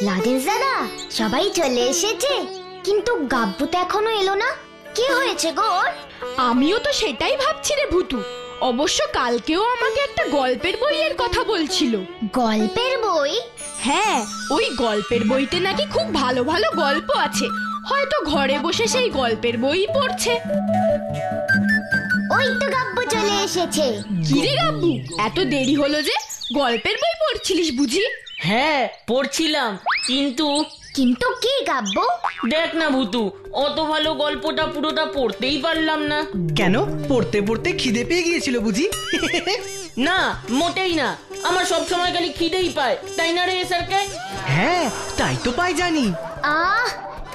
Lozenges দাদা, সবাই চলে এসেছে, কিন্তু গাব্বু তো এখনো এলো না। কি হয়েছে গো? আমিও তো সেটাই ভাবছি রে ভুতু। অবশ্য কালকেও আমাকে একটা গল্পের বইয়ের কথা বলছিল। গল্পের বই? হ্যাঁ, ওই গল্পের বইতে নাকি খুব ভালো ভালো গল্প আছে। হয়তো ঘরে বসে সেই গল্পের বই পড়ছে। ওই তো গাব্বু চলে এসেছে। কি রে গাব্বু, এত দেরি হলো যে? গল্পের বই পড়ছিলিস বুঝি? হ্যাঁ পড়ছিলাম, কিন্তু কিন্তু কি গাব্বু? দেখ না ভুতু, অত ভালো গল্পটা পুরোটা পড়তেই পারলাম না। কেন? পড়তে পড়তে খিদে পেয়ে গিয়েছিল বুঝি? না, মোটেই না। আমার সব সময় খালি খিদেই পায়, তাই না রে স্যারকে? হ্যাঁ, তাই তো পাই জানি। আহ,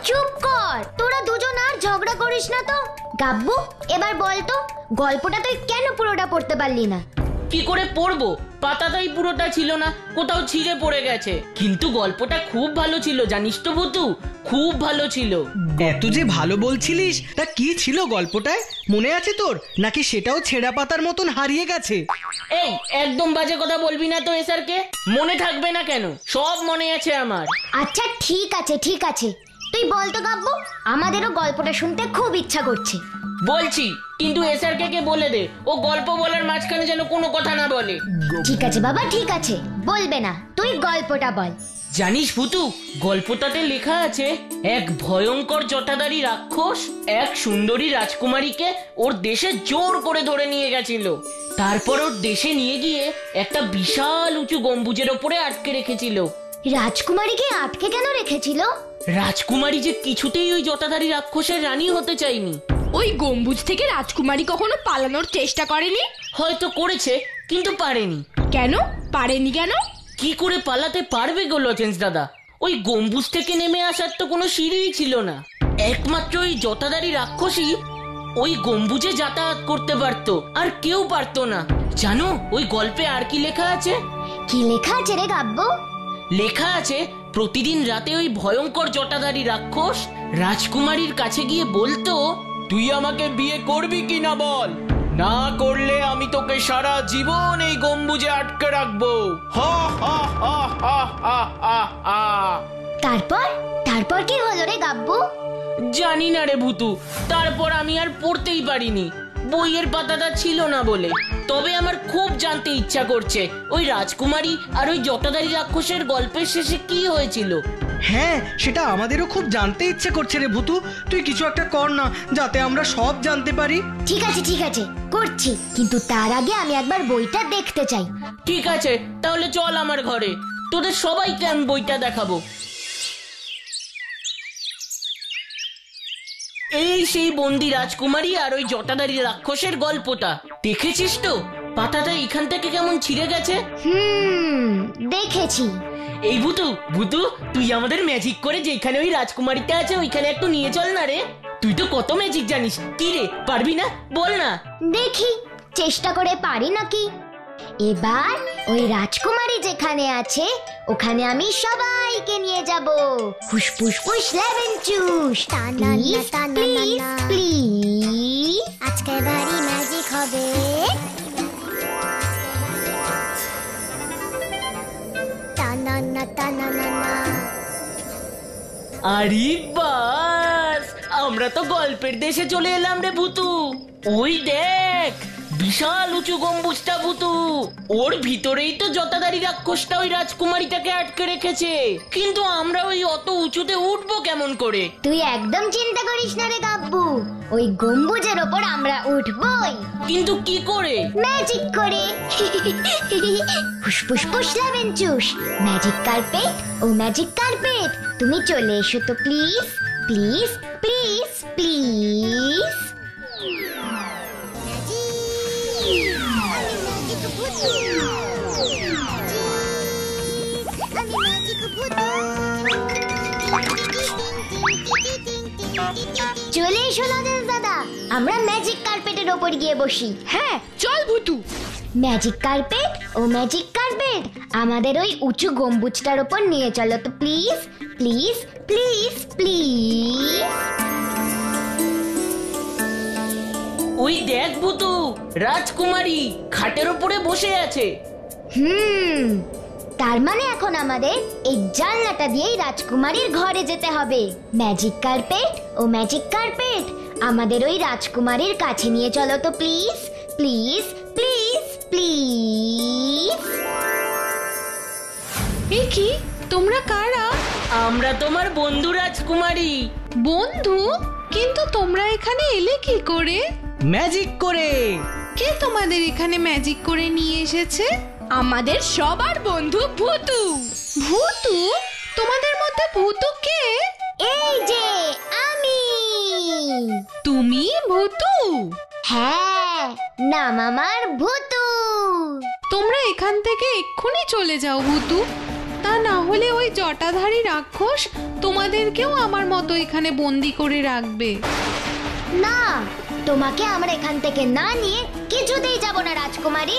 চুপ কর, তোরা দুজন আর ঝগড়া করিস না তো। গাব্বু, এবার বল তো, গল্পটা তুই কেন পুরোটা পড়তে পারলি না? কি করে পড়বো? পাতাটাই পুরোটা ছিল না, কোথাও ছিঁড়ে পড়ে গেছে। কিন্তু গল্পটা খুব ভালো ছিল, জানিস তো ভুতু, খুব ভালো ছিল। এত যে ভালো বলছিলিস, তা কি ছিল গল্পটায়? মনে আছে তোর, নাকি সেটাও ছেঁড়া পাতার মতন হারিয়ে গেছে? এই একদম বাজে কথা বলবি না তো স্যারকে। মনে থাকবে না কেন? সব মনে আছে আমার। আচ্ছা ঠিক আছে ঠিক আছে, তুই বল তো গাব্বু, আমাদেরও গল্পটা শুনতে খুব ইচ্ছা করছে। বলছি, কিন্তু এসআরকে কে বলে দে ও গল্প বলার মাঝখানে যেন কোনো কথা না বলে। ঠিক আছে বাবা, ঠিক আছে, বলবে না, তুই গল্পটা বল। জানিস ভুতু, গল্পটাতে লেখা আছে এক ভয়ঙ্কর জটাধারী রাক্ষস এক সুন্দরী রাজকুমারীকে ওর দেশে জোর করে ধরে নিয়ে গেছিল। তারপর ওর দেশে নিয়ে গিয়ে একটা বিশাল উঁচু গম্বুজের ওপরে আটকে রেখেছিল। রাজকুমারীকে আটকে কেন রেখেছিল? রাজকুমারী যে কিছুতেই ওই জটাধারী রাক্ষসের রানী হতে চায়নি। ওই গম্বুজ থেকে রাজকুমারী কখনো পালানোর চেষ্টা করেনি? হয়তো করেছে, কিন্তু পারেনি। কেন পারেনি? কেন? কি করে পালাতে পারবে গো লজেন্স দাদা? ওই গম্বুজ থেকে নেমে আসার তো কোনো সিঁড়িই ছিল না। একমাত্র ওই জটাধারী রাক্ষসী ওই গম্বুজে যাতায়াত করতে পারতো, আর কেউ পারতো না। জানো ওই গল্পে আর কি লেখা আছে? কি লেখা আছে রে গাব্বু? লেখা আছে প্রতিদিন রাতে ওই ভয়ঙ্কর জটাধারী রাক্ষস রাজকুমারীর কাছে গিয়ে বলতো, তুই আমাকে বিয়ে করবি কিনা বল, না করলে আমি তোকে সারা জীবন এই গম্বুজে আটকে রাখবো। হা হা হা হা হা হা হা। তারপর তারপর কি হলো রে গাব্বু? জানি না রে ভুতু, তারপর আমি আর পড়তেই পারিনি, বইয়ের পাতাটা ছিল না বলে। তবে আমার খুব জানতে ইচ্ছা করছে ওই রাজকুমারী আর ওই জটাধারী রাক্ষসের গল্পের শেষে কি হয়েছিল। হ্যাঁ, সেটা আমাদেরও খুব জানতে ইচ্ছে করছে রে ভুতু। তুই কিছু একটা কর না, যাতে আমরা সব জানতে পারি। ঠিক আছে করছি, কিন্তু তার আগে আমি একবার বইটা দেখতে চাই। ঠিক আছে, তাহলে চল আমার ঘরে, তোদের সবাইকে আমি বইটা দেখাবো। এই সেই বন্দি রাজকুমারী আর ওই জটাধারী রাক্ষসের গল্পটা। দেখেছিস তো পাতাটা এখান থেকে কেমন ছিঁড়ে গেছে? দেখেছি। এই ভুতু, তুই আমাদের ম্যাজিক করে যেখানে ওই রাজকুমারীটা আছে ওইখানে একটু নিয়ে চল না রে। তুই তো কত ম্যাজিক জানিস। কি রে, পারবি না? বল না। দেখি চেষ্টা করে পারি নাকি। এবার ওই রাজকুমারী যেখানে আছে ওখানে আমি সবাইকে নিয়ে যাব। ফুসফুস ফুস লেমন জুস, প্লিজ প্লিজ। আজকে বাড়ি ম্যাজিক হবে। আরে বাস, আমরা তো গল্পের দেশে চলে এলাম রে ভুতু। ওই দেখ বিশাল উঁচু গম্বুজটা ভুতু, ওর ভিতরেই তো জটাধারী রাক্ষসটা ওই রাজকুমারীটাকে আটকে রেখেছে। কিন্তু আমরা ওই অত উঁচুতে উঠবো কেমন করে? তুই একদম চিন্তা করিস না রে গাব্বু, ওই গম্বুজের ওপর আমরা উঠবই। কিন্তু কি করে? ম্যাজিক করে। ফুসফুস ফুস লেমন জুস, ম্যাজিক কার্পেট ও ম্যাজিক কার্পেট, তুমি চলে এসো তো প্লিজ প্লিজ প্লিজ প্লিজ। চলে এসো লজেন্স দাদা, আমরা ম্যাজিক কার্পেটের ওপর গিয়ে বসি। হ্যাঁ চল ভুতু। ম্যাজিক কার্পেট ও ম্যাজিক কার্পেট, আমাদের ওই উঁচু গম্বুজটার ওপর নিয়ে চলো তো প্লিজ প্লিজ প্লিজ প্লিজ। ওই দেখ ভুতু, রাজকুমারী খাটের ওপরে বসে আছে। তার মানে এখন আমাদের এই জানলাটা দিয়েই রাজকুমারীর ঘরে যেতে হবে। ম্যাজিক কার্পেট ও ম্যাজিক কার্পেট, আমাদের ওই রাজকুমারীর কাছে নিয়ে চলো তো প্লিজ প্লিজ প্লিজ প্লিজ। এ কি, তোমরা কারা? আমরা তোমার বন্ধু রাজকুমারী। বন্ধু? কিন্তু তোমরা এখানে এলে কি করে? ম্যাজিক করে। কে তোমাদের এখানে ম্যাজিক করে নিয়ে এসেছে? আমাদের সবার বন্ধু ভূতু। ভূতু? তোমাদের মধ্যে ভূতু কে? এই যে আমি। তুমি ভূতু? হ্যাঁ, নাম আমার ভূতু। তোমরা এখান থেকে এক্ষুনি চলে যাও ভূতু, তা না হলে ওই জটাধারী রাক্ষস তোমাদেরকেও আমার মতো এখানে বন্দি করে রাখবে। না, তোমাকে আমরা এখান থেকে না নিয়ে কিছুতেই যাব না রাজকুমারী।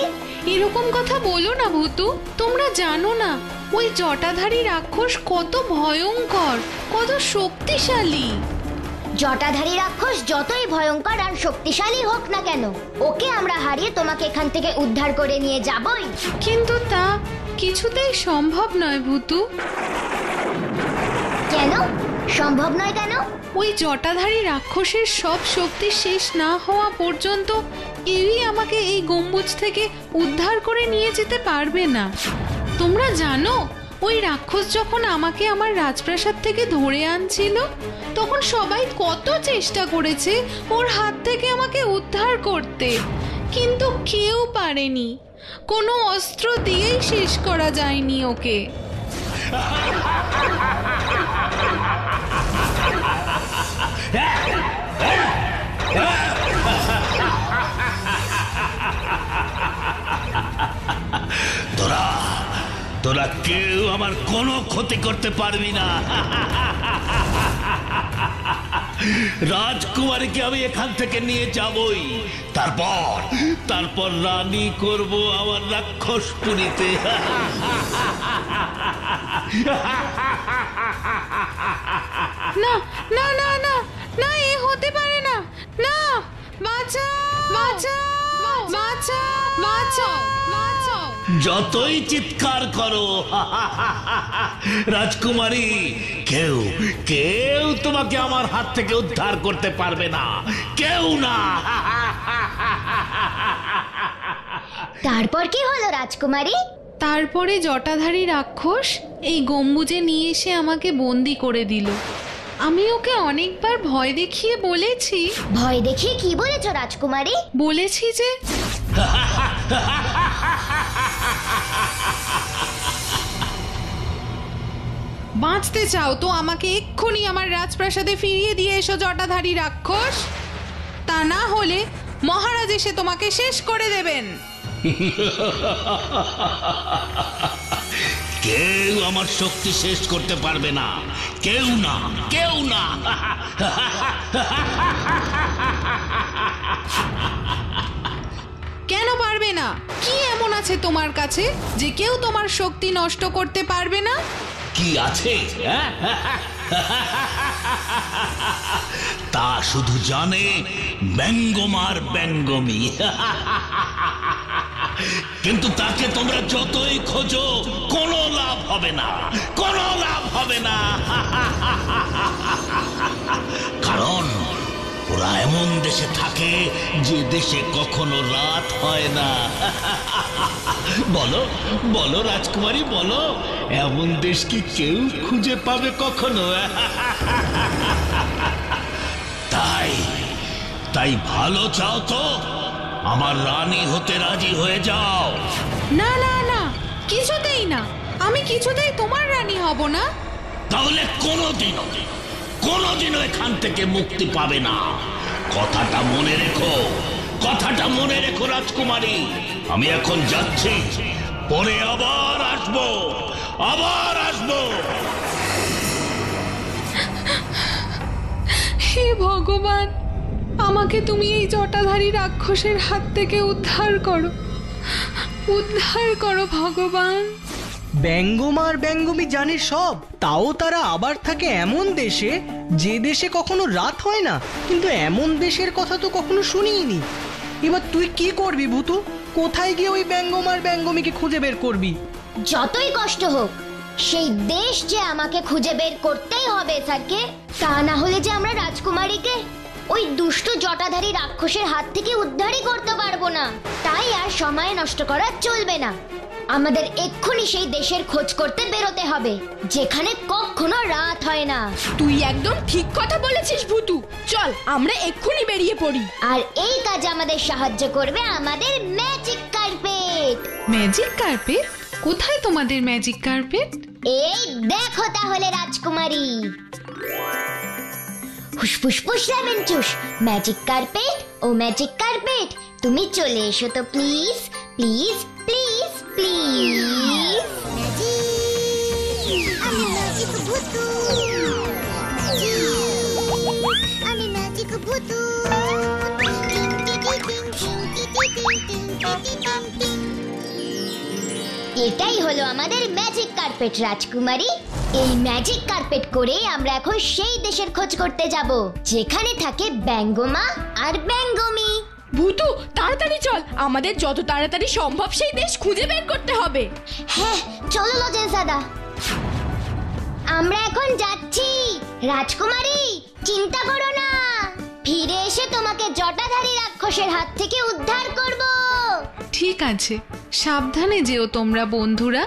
এরকম কথা বলো না ভূতু, তোমরা জানো না ওই জটাধারী রাক্ষস কত ভয়ঙ্কর, কত শক্তিশালী। জটাধারী রাক্ষস যতই ভয়ঙ্কর আর শক্তিশালী হোক না কেন, ওকে আমরা হারিয়ে তোমাকে এখান থেকে উদ্ধার করে নিয়ে যাবই। কিন্তু তা কিছুতেই সম্ভব নয় ভূতু। কেন সম্ভব নয়? কেন? ওই জটাধারী রাক্ষসের সব শক্তি শেষ না হওয়া পর্যন্ত কেউই আমাকে এই গম্বুজ থেকে উদ্ধার করে নিয়ে যেতে পারবে না। তোমরা জানো ওই রাক্ষস যখন আমাকে আমার রাজপ্রাসাদ থেকে ধরে আনছিল, তখন সবাই কত চেষ্টা করেছে ওর হাত থেকে আমাকে উদ্ধার করতে, কিন্তু কেউ পারেনি। কোনো অস্ত্র দিয়েই শেষ করা যায়নি ওকে। তোরা কেউ আমার কোনো ক্ষতি করতে পারবি না। রাজকুমারীকে আমি এখান থেকে নিয়ে যাবই, তারপর রানী করব আমার রাক্ষসপুরীতে। না না না না না, এ হতে পারে না। না, বাঁচাও বাঁচাও বাঁচাও বাঁচাও বাঁচাও। যতই চিৎকার করো রাজকুমারী, কেউ তোমাকে আমার হাত থেকে উদ্ধার করতে পারবে না, কেউ না। তারপর কি হলো রাজকুমারী? তারপরে জটাধারী রাক্ষস এই গম্বুজে নিয়ে এসে আমাকে বন্দি করে দিল। আমি ওকে অনেকবার ভয় দেখিয়ে বলেছি। ভয় দেখিয়ে কি বলেছো রাজকুমারী? বলেছি যে বাঁচতে চাও তো আমাকে এক্ষুনি আমার রাজপ্রাসাদে ফিরিয়ে দিয়ে এসো জটাধারী রাক্ষস, তা না হলে মহারাজ এসে তোমাকে শেষ করে দেবেন। কেউ আমার শক্তি শেষ করতে পারবে না, কেউ না, কেউ না। কেন পারবে না? কি এমন আছে তোমার কাছে যে কেউ তোমার শক্তি নষ্ট করতে পারবে না? কি আছে? তা শুধু জানে ব্যঙ্গমার ব্যঙ্গমি। কিন্তু তাকে তোমরা যতই খোঁজো কোনো লাভ হবে না, কোনো লাভ হবে না। কারণ ওরা এমন দেশে থাকে যে দেশে কখনো রাত হয় না। বলো বলো রাজকুমারী, বলো, এমন দেশ কি কেউ খুঁজে পাবে কখনো? তাই ভালো চাও তো আমার রানী হতে রাজি হয়ে যাও। না না না, কিছুতেই না, আমি কিছুতেই তোমার রানী হব না। তাহলে কোনোদিনও এখান থেকে মুক্তি পাবে না। কথাটা মনে রেখো, কথাটা মনে রেখো রাজকুমারী। আমি এখন যাচ্ছি, পরে আবার আসবো, আবার আসবো। হে ভগবান, আমাকে তুমি এই জটাধারী রাক্ষসের হাত থেকে উদ্ধার করো, উদ্ধার করো ভগবান। ব্যঙ্গমার ব্যঙ্গমি জানে সব, তাও তারা আবার থাকে এমন দেশে যে দেশে কখনো রাত হয় না। কিন্তু এমন দেশের কথা তো কখনো শুনিনি। এবার তুই কি করবি ভূতু? কোথায় গিয়ে ওই ব্যঙ্গমার ব্যঙ্গমিকে খুঁজে বের করবি? যতই কষ্ট হোক সেই দেশ যে আমাকে খুঁজে বের করতেই হবে স্যারকে। তা না হলে যে আমরা রাজকুমারীকে ওই দুষ্ট জটাধারী রাক্ষসের হাত থেকে উদ্ধারই করতে পারবো না। তাই আর সময় নষ্ট করা চলবে না, আমাদের এক্ষুনি সেই দেশের খোঁজ করতে বেরোতে হবে যেখানে কখনো রাত হয় না। তুই একদম ঠিক কথা বলেছিস ভুতু, চল আমরা এক্ষুনি বেরিয়ে পড়ি। আর এই কাজে আমাদের সাহায্য করবে আমাদের ম্যাজিক কার্পেট। Magic carpet? কোথায় তোমাদের ম্যাজিক কার্পেট? এই দেখো তাহলে রাজকুমারী, হুসফুসফুস লেমন জুস, ম্যাজিক কার্পেট ও ম্যাজিক কার্পেট, তুমি চলে এসো তো প্লিজ প্লিজ প্লিজ প্লিজ। আমি ম্যাজিক ভুতু, আমি ম্যাজিক ভুতু। এটাই হলো আমাদের ম্যাজিক কার্পেট রাজকুমারী। এই ম্যাজিক কার্পেট করে আমরা এখন সেই দেশের খোঁজ করতে যাব যেখানে থাকে ব্যঙ্গমা আর ব্যঙ্গমি। ভুতু তাড়াতাড়ি চল, আমাদের যত তাড়াতাড়ি সম্ভব সেই দেশ খুঁজে বের করতে হবে। হ্যাঁ চলো লজেন্সাদা, আমরা এখন যাচ্ছি। রাজকুমারী চিন্তা করো না, ফিরে এসে তোমাকে জটাধারী রাক্ষসের হাত থেকে উদ্ধার করব। ঠিক আছে, সাবধানে যেও তোমরা বন্ধুরা,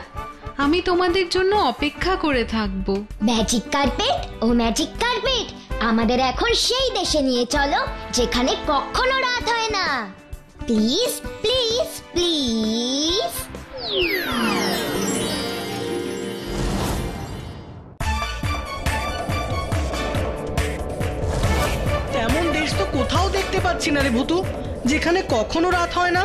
আমি তোমাদের জন্য অপেক্ষা করে থাকবো। ম্যাজিক কার্পেট ও ম্যাজিক কার্পেট, আমাদের এখন সেই দেশে নিয়ে চলো যেখানে কখনো রাত হয় না। Please please please. এমন দেশ তো কোথাও দেখতে পাচ্ছি না রে ভুতু, যেখানে কখনো রাত হয় না।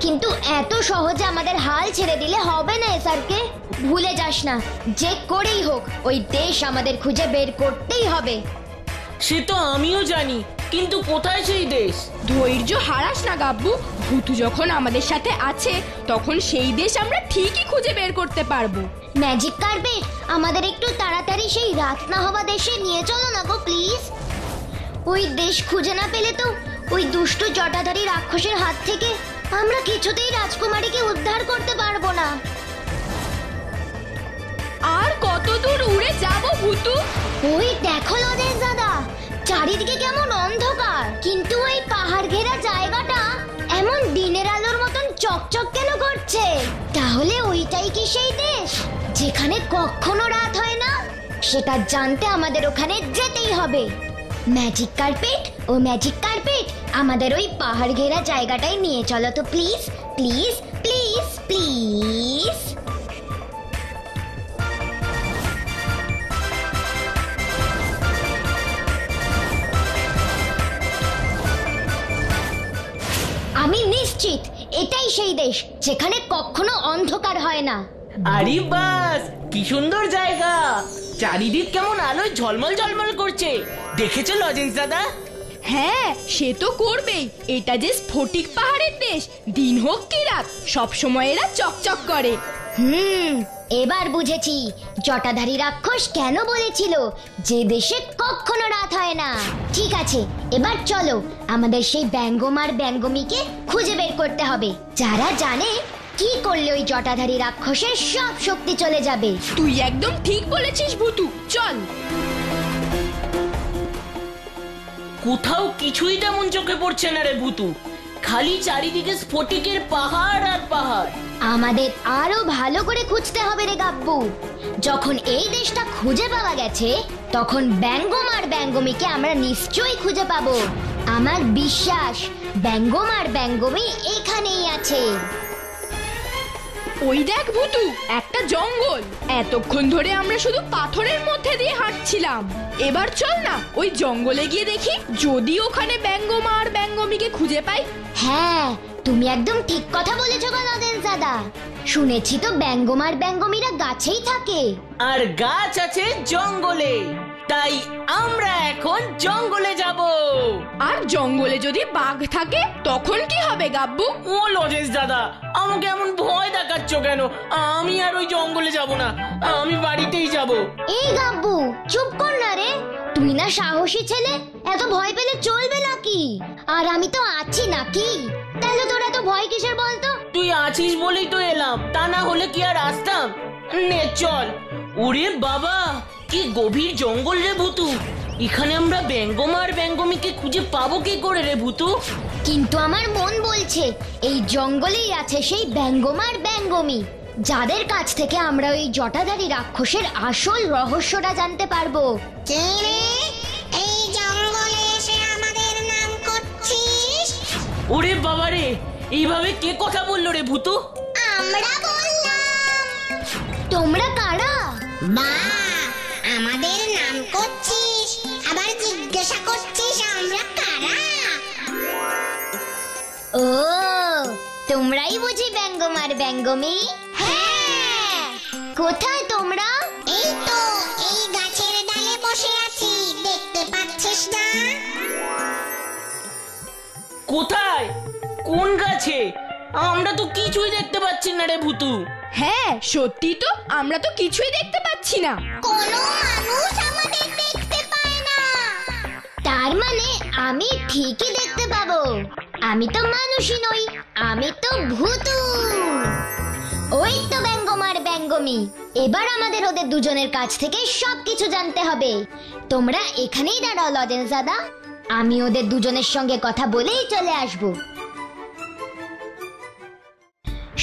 কিন্তু এত সহজে আমাদের হাল ছেড়ে দিলে হবে না স্যারকে। ভুলে যাস না, যে করেই হোক ওই দেশ আমাদের খুঁজে বের করতেই হবে। সে তো আমিও জানি, কিন্তু কোথায় সেই দেশ? ধৈর্য হারাস না গাব্বু, ভুতু যখন আমাদের সাথে আছে তখন সেই দেশ আমরা ঠিকই খুঁজে বের করতে পারবো। ম্যাজিক কার্পেট, আমাদের একটু তাড়াতাড়ি সেই রাত না হওয়া দেশে নিয়ে চলো না গো প্লিজ। ওই দেশ খুঁজে না পেলে তো ওই দুষ্ট জটাধারী রাক্ষসের হাত থেকে আমরা কিছুতেই রাজকুমারীকে উদ্ধার করতে পারবো না। আর কত দূর উড়ে যাব ভুতু? ওই দেখো লজেন্স দাদা, চারিদিকে কেমন অন্ধকার, কিন্তু ওই পাহাড় ঘেরা জায়গাটা এমন দিনের আলোর মতন চকচক কেন করছে? তাহলে ওইটাই কি সেই দেশ যেখানে কখনো রাত হয় না? সেটা জানতে আমাদের ওখানে যেতেই হবে। ম্যাজিক কার্পেট ও ম্যাজিক কার্পেট, আমাদের ওই পাহাড় ঘেরা জায়গাটায় নিয়ে চলো তো প্লিজ প্লিজ প্লিজ প্লিজ। আমি নিশ্চিত এটাই সেই দেশ যেখানে কখনো অন্ধকার হয় না। আরে বাস, কি সুন্দর জায়গা! চারিদিক কেমন আলোয় ঝলমল ঝলমল করছে, দেখেছো লজেন্স দাদা? হ্যাঁ সে তো করবেই, এটা যে স্ফটিক পাহাড়ের দেশ, দিন হোক কি রাত সব সময় এরা চকচক করে। এবার বুঝেছি জটাধারী রাক্ষস কেন বলেছিল যে দেশে কখনো রাত হয় না। ঠিক আছে, এবার চলো আমাদের সেই ব্যঙ্গমার ব্যঙ্গমীকে খুঁজে বের করতে হবে, যারা জানে কি করলে ওই জটাধারী রাক্ষসের সব শক্তি চলে যাবে। তুই একদম ঠিক বলেছিস ভুতু, চল। কোথাও কিছুই তেমন চোখে পড়ছে না রে ভুতু, খালি চারিদিকে স্ফটিকের পাহাড় আর পাহাড়। আমাদের আরো ভালো করে খুঁজতে হবে রে গাব্বু। যখন এই দেশটা খুঁজে পাওয়া গেছে তখন ব্যঙ্গমার ব্যঙ্গমীকে আমরা নিশ্চয়ই খুঁজে পাবো। আমার বিশ্বাস ব্যঙ্গমার ব্যঙ্গমী এখানেই আছে। ওই দেখ ভুতু, একটা জঙ্গল। এতক্ষণ ধরে আমরা শুধু পাথরের মধ্যে দিয়ে হাঁটছিলাম, এবার চল না ওই জঙ্গলে গিয়ে দেখি যদি ওখানে ব্যঙ্গমা আর ব্যঙ্গমীকে খুঁজে পাই। হ্যাঁ তুমি একদম ঠিক কথা বলেছো গলাদেন দাদা, শুনেছি তো ব্যঙ্গমার ব্যঙ্গমীরা গাছেই থাকে। আর গাছ আছে জঙ্গলে, তাই আমরা এখন জঙ্গলে যাব। আর জঙ্গলে যদি বাঘ থাকে তখন কি হবে গাব্বু? ও লজেন্স দাদা, আমাকে এমন ভয় দেখাচ্ছ কেন? আমি আর ওই জঙ্গলে যাব না, আমি বাড়িতেই যাব। এই গাব্বু চুপ কর না রে, তুই না সাহসী ছেলে, এত ভয় পেলে চলবে নাকি? আর আমি তো আছি নাকি, তাহলে তোরা তো ভয় কিসের বলতো? তুই আছিস বলেই তো এলাম, তা না হলে কি আর আসতাম? নে চল। ওরে বাবা, কি গভীর জঙ্গল রে ভূতু! এখানে আমরা ব্যঙ্গমার ব্যঙ্গমীকে খুঁজে পাবো কি করে রে ভূতু? কিন্তু আমার মন বলছে এই জঙ্গলেই আছে সেই ব্যঙ্গমার ব্যঙ্গমী, যাদের কাছ থেকে আমরা ওই জটাধারী রাক্ষসের আসল রহস্যটা জানতে পারবো। কে রে? এই জঙ্গলে এসে আমাদের নাম করছিস? ওরে বাবা রে, এইভাবে কে কথা বললো রে ভূতু? আমরা বললাম। তোমরা কারা? বা, আমাদের নাম করছিস, আবার জিজ্ঞাসা করছিস আমরা কারা? ও, তোমরাই বুঝি ব্যঙ্গমার ব্যঙ্গমী? হ্যাঁ। কোথায় তোমরা? এই তো এই গাছের ডালে বসে আছি, দেখতে পাচ্ছিস না? কোথায়? কোন গাছে? আমরা তো কিছুই দেখতে পাচ্ছি না রে ভূতু। হ্যাঁ সত্যি তো, আমরা তো কিছুই দেখতে পাচ্ছি না। কোনো মানুষ আমাদের দেখতে পায় না। তার মানে আমি ঠিকই দেখতে পাবো। আমি তো মানুষই নই, আমি তো ভূতু। ওই তো ব্যঙ্গমার ব্যঙ্গমী। এবার আমাদের ওদের দুজনের কাছ থেকে সবকিছু জানতে হবে। তোমরা এখানেই দাঁড়াও লজেন্স দাদা, আমি ওদের দুজনের সঙ্গে কথা বলেই চলে আসব।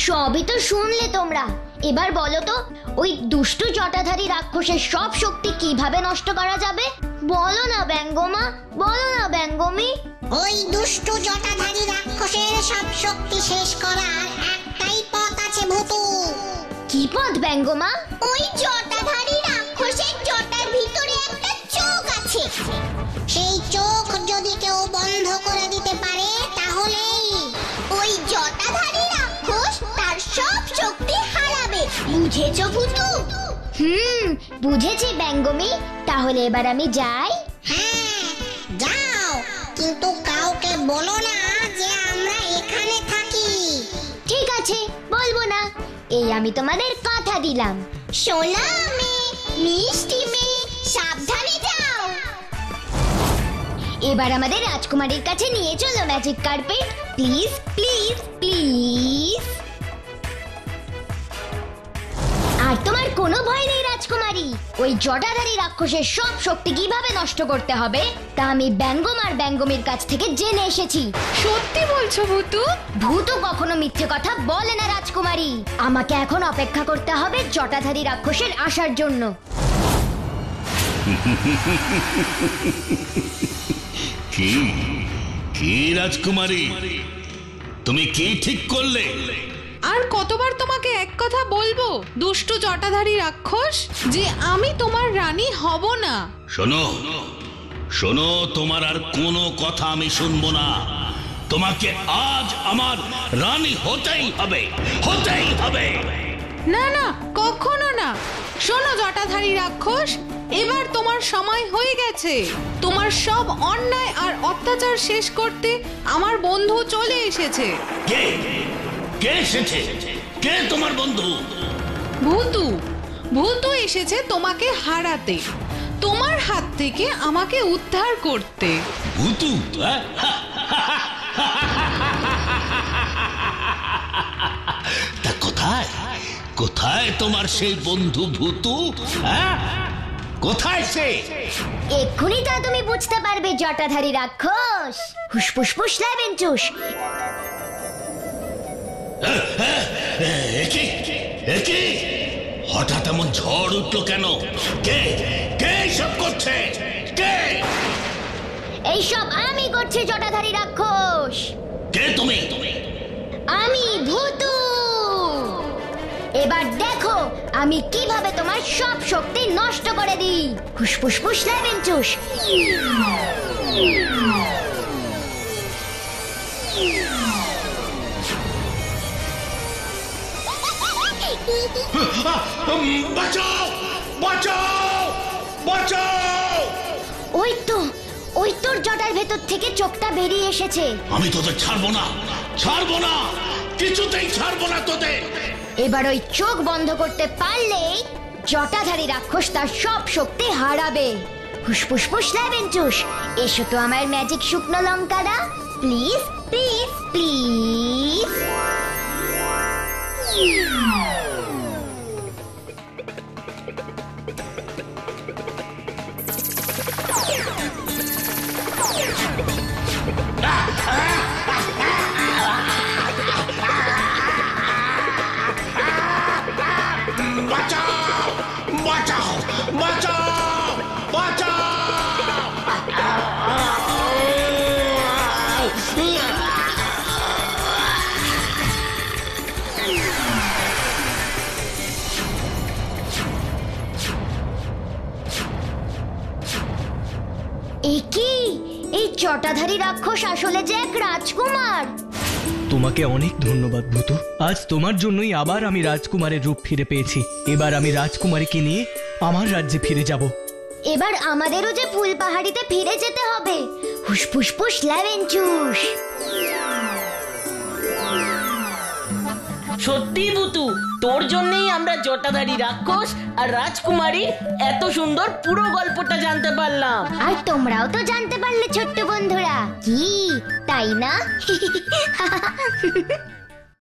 সবই তো শুনলে তোমরা, এবার বলো তো ওই দুষ্টু জটাধারী রাক্ষসের সব শক্তি কিভাবে নষ্ট করা যাবে? বলো না ব্যঙ্গমা, বলো না ব্যঙ্গমী। ওই দুষ্টু জটাধারী রাক্ষসের সব শক্তি শেষ করার একটাই পথ আছে ভূতু। কি পথ ব্যঙ্গমা? ওই জটাধারী রাক্ষসের জটার ভিতরে একটা চোখ আছে। সেই চোখ যদি কেউ বন্ধ করে দিতে পারে, তাহলেই ওই জটাধারী রাক্ষস তার সব শক্তি হারাবে। বুঝেছো ভূতু? বুঝেছি ব্যঙ্গমী। তাহলে এবার আমি যাই। হ্যাঁ যাও, কিন্তু কাউকে বলো না যে আমরা এখানে থাকি। ঠিক আছে, বলবো না। এই আমি তোমাদের কথা দিলাম। সোনা মেয়ে, মিষ্টি মেয়ে, সাবধানে যাও। এবার আমাদের রাজকুমারীর কাছে নিয়ে চলো magic carpet, please please please. আর তোমার কোনো ভয় নেই রাজকুমারী। ওই জটাধারী রাক্ষসের সব শক্তি কিভাবে নষ্ট করতে হবে তা আমি ব্যঙ্গমার ব্যঙ্গমীর কাছ থেকে জেনে এসেছি। সত্যি বলছো ভূতু? ভূতু কখনো মিথ্যে কথা বলে না রাজকুমারী। আমাকে এখন অপেক্ষা করতে হবে জটাধারী রাক্ষসের আসার জন্য। কি কি রাজকুমারী, তুমি কি ঠিক করলে? আর কতবার তোমাকে এক কথা বলবো দুষ্টু জটাধারী রাক্ষস, যে আমি তোমার রানী হব না? শোনো শোনো, তোমার আর কোনো কথা আমি শুনবো না। তোমাকে আজ আমার রানী হতেই হবে, হতেই হবে। না না, কখনো না। শোনো জটাধারী রাক্ষস, এবার তোমার সময় হয়ে গেছে। তোমার সব অন্যায় আর অত্যাচার শেষ করতে আমার বন্ধু চলে এসেছে। কে কে এসেছে? কে তোমার বন্ধু? ভূতু। ভূতু এসেছে তোমাকে হারাতে, তোমার হাত থেকে আমাকে উদ্ধার করতে। ভূতু? তা কোথায় কোথায় তোমার সেই বন্ধু ভূতু? কোথায় সে? এক্ষুনি তা তুমি বুঝতে পারবে জটাধারী রাক্ষস। হুসফুস ফুস লেবেন চুস। একি হঠাৎ এমন ঝড় উঠলো কেন? কে কে সব করছে? কে? এইসব আমি করছি জটাধারী রাক্ষস। কে তুমি? আমি ভূতু। এবার দেখো আমি কিভাবে তোমার সব শক্তি নষ্ট করে দিই। হুসফুস ফুস লেবেন চুস। বাঁচাও বাঁচাও বাঁচাও! ওই তোর জটার ভেতর থেকে চোখটা বেরিয়ে এসেছে। আমি তোদের ছাড়বো না, ছাড়বো না, কিছুতেই ছাড়বো না তোদের। এবার ওই চোখ বন্ধ করতে পারলেই জটাধারী রাক্ষস তার সব শক্তি হারাবে। হুসফুস ফুস লেবেন চুস। এসো তো আমার ম্যাজিক শুকনো লঙ্কারা, প্লিজ প্লিজ প্লিজ। বাঁচাও বাঁচাও বাঁচাও বাঁচাও! একি এই জটাধারী রাক্ষস আসলে যে এক রাজকুমার। তোমাকে অনেক ধন্যবাদ ভূতু। আজ তোমার জন্যই আবার আমি রাজকুমারের রূপ ফিরে পেয়েছি। এবার আমি রাজকুমারীকে নিয়ে আমার রাজ্যে ফিরে যাব। এবার আমাদেরও যে ফুল পাহাড়িতে ফিরে যেতে হবে। হুসফুস ফুস লেমন জুস। সত্যি বুতু, তোর জন্যই আমরা জটাধারী রাক্ষস আর রাজকুমারীর এত সুন্দর পুরো গল্পটা জানতে পারলাম। আর তোমরাও তো জানতে পারলে ছোট্ট বন্ধুরা, কি তাই না?